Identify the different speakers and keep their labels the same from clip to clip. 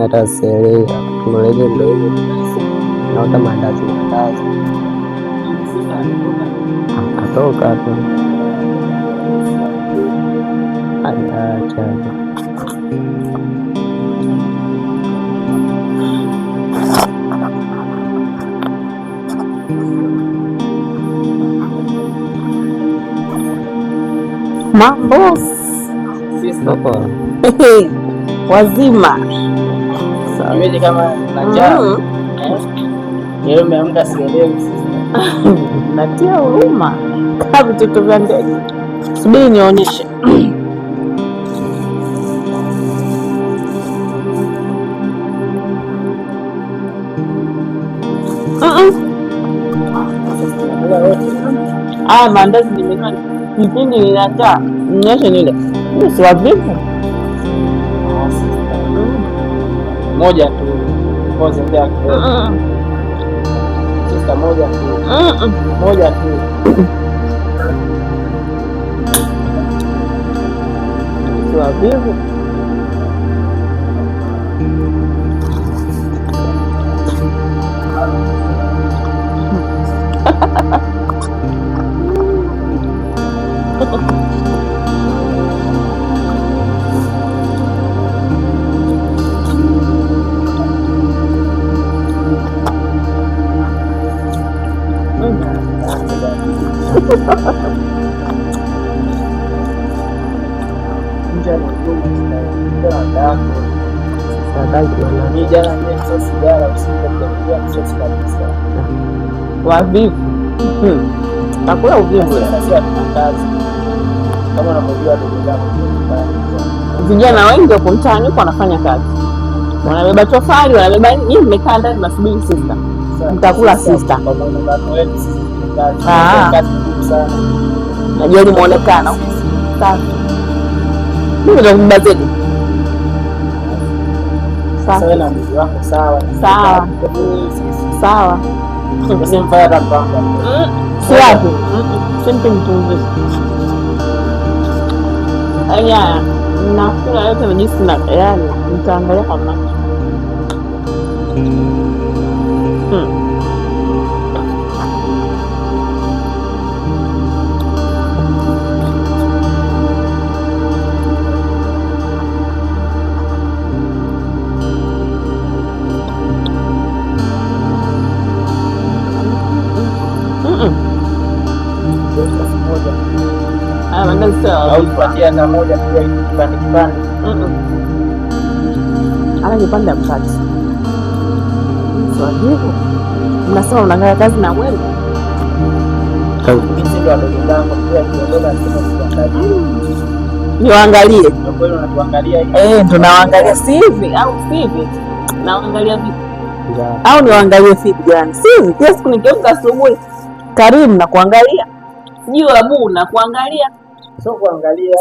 Speaker 1: Hata sielewi tumalize, ndo hivyo naota mandazi atoka tu acha
Speaker 2: mambo wazima
Speaker 3: kama umeamka sielewi.
Speaker 2: natia huruma kaa vitoto vya ndege. Subiri nionyeshe. Aya, maandazi nimenua kipindi ninataa, mnyeshe nile si wavivu
Speaker 3: moja tu sista moja tu
Speaker 2: si wavivu. Wavivu takula uvivu. Vijana wengi wako mtaani huko wanafanya kazi, wanabeba tofali, wanabeba nini, mmekaa ndani nasubiri sista, mtakula sista. Najua limuonekana safi. Mimi ndo mbazeti sawa. Si wapi simpi mtunzi aya nakula yote najisi na yani nitaangalia kwa macho. Ana kipande ya mkate swahivu. Mnasema unaangalia kazi na mwendo niwaangalie, ndo nawaangalia si hivi au si hivi, nawaangalia vipi au niwaangalie vipi? Jani si hivi, kila siku nikiamka asubuhi Karimu na kuangalia sijui Abu na kuangalia.
Speaker 3: Sio kuangalia.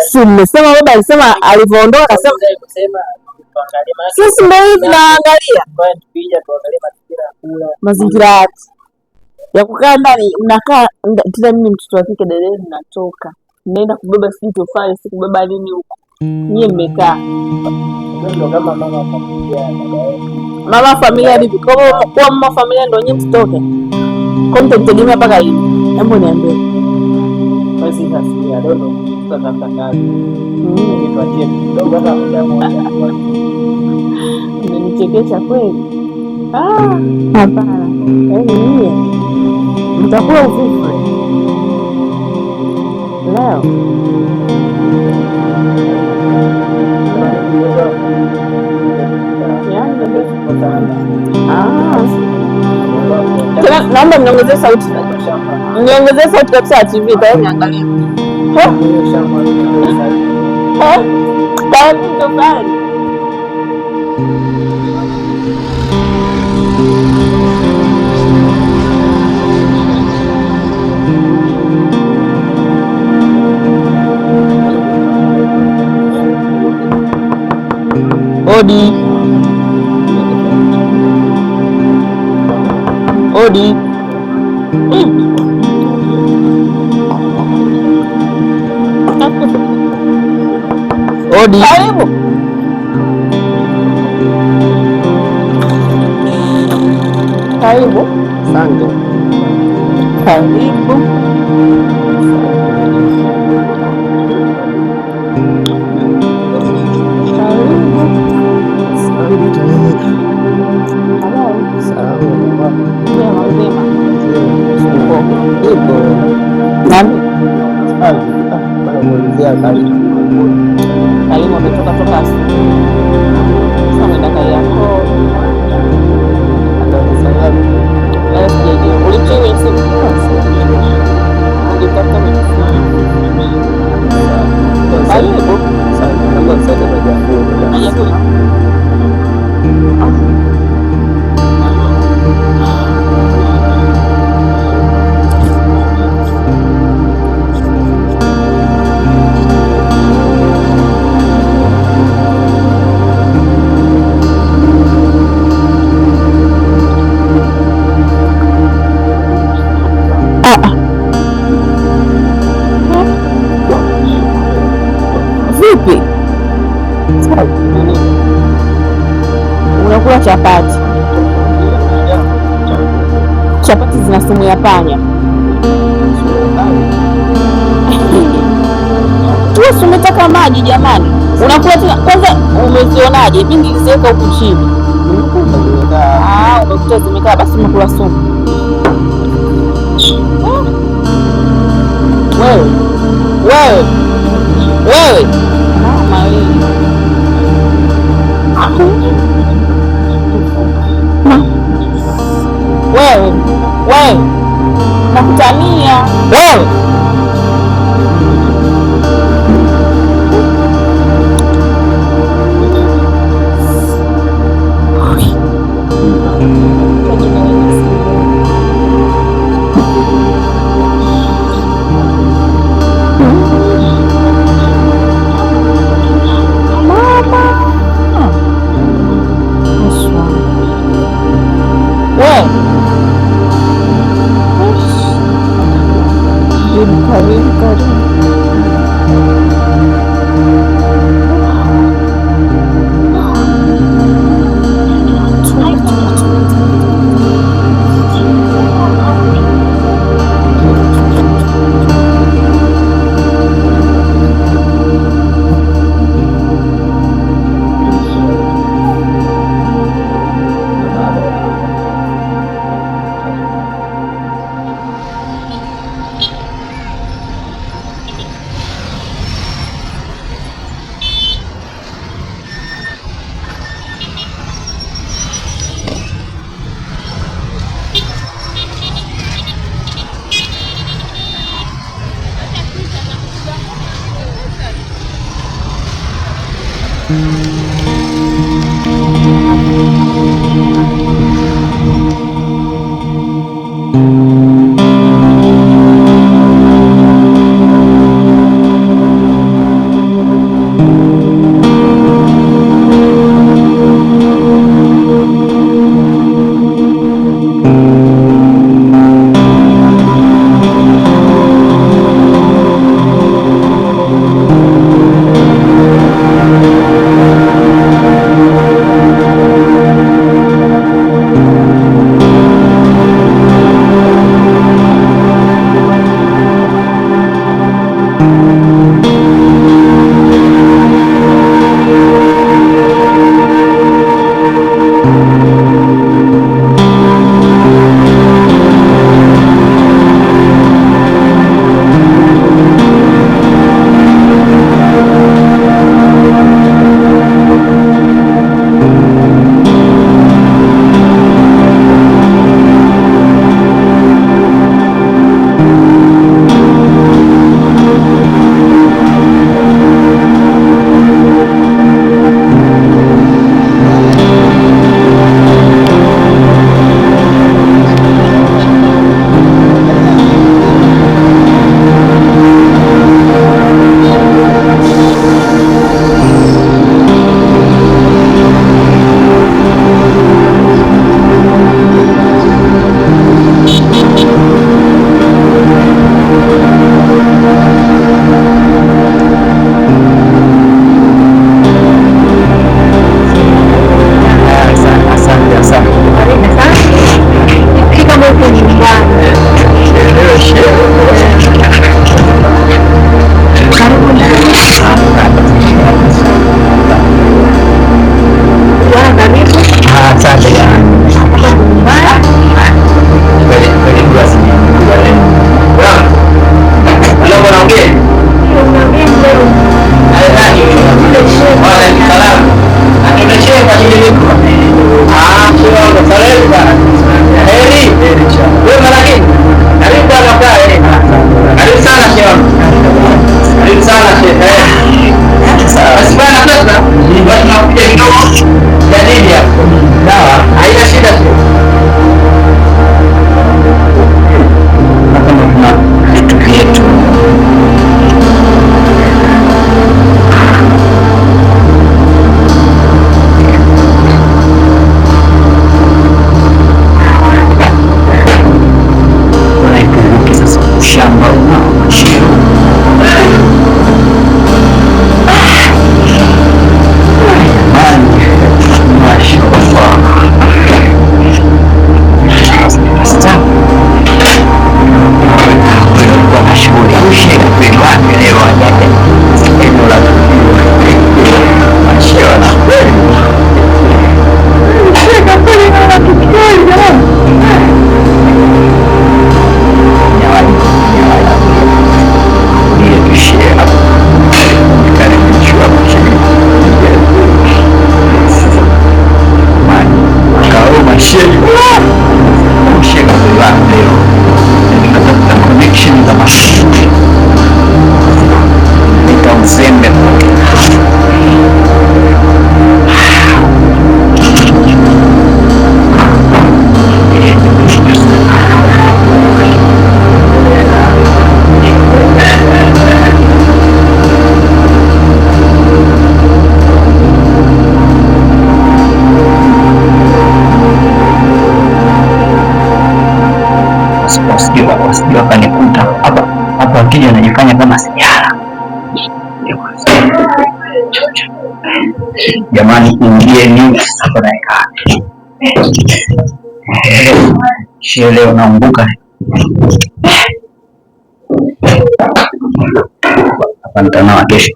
Speaker 2: Si mmesema baba alisema alivyoondoka akasema sisi ndio hivi naangalia. Mazingira ya kukaa ndani, mnakaa tena. Mimi mtoto wa kike dada natoka naenda kubeba sijui tofali, si kubeba nini huko. Nyie mmekaa
Speaker 3: ndio kama mama familia.
Speaker 2: Mama familia vipi? Kwa mama familia ndio nyie mtoke. Kwa mtegemea mpaka hivi. Hebu niambie.
Speaker 3: Basi nasikia leo tutatafuta kazi. Tuachie kidogo hata muda mmoja.
Speaker 2: Unanichekesha kweli? Hapana. Yeye mtakuwa uvivu leo. Naomba mniongezee sauti. Mniongezee sauti kabisa ya TV tayari niangalie. Odi. Odi. Hodi. Karibu. Karibu.
Speaker 1: Asante.
Speaker 2: Karibu. Karibu ametoka toka asubuhi. Sasa ameenda kai yako. Ulimcheki simu? Ungetafuta mimi. Karibu. Vipi? Unakula chapati? Chapati zina sumu ya panya. Wewe umetaka maji jamani? Unakula tena kwanza, umezionaje? Mingi ziweka huku chini. Umekuta zimekaa, basi umekula sumu. Wewe mama wewe nakutania wewe.
Speaker 4: wasije wakanikuta hapa akija anajifanya kama sijala. Jamani, ingieni hapa naeka shie leo naumbuka hapa, nitanawa kesho.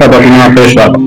Speaker 4: Hapa kuna pesa hapa.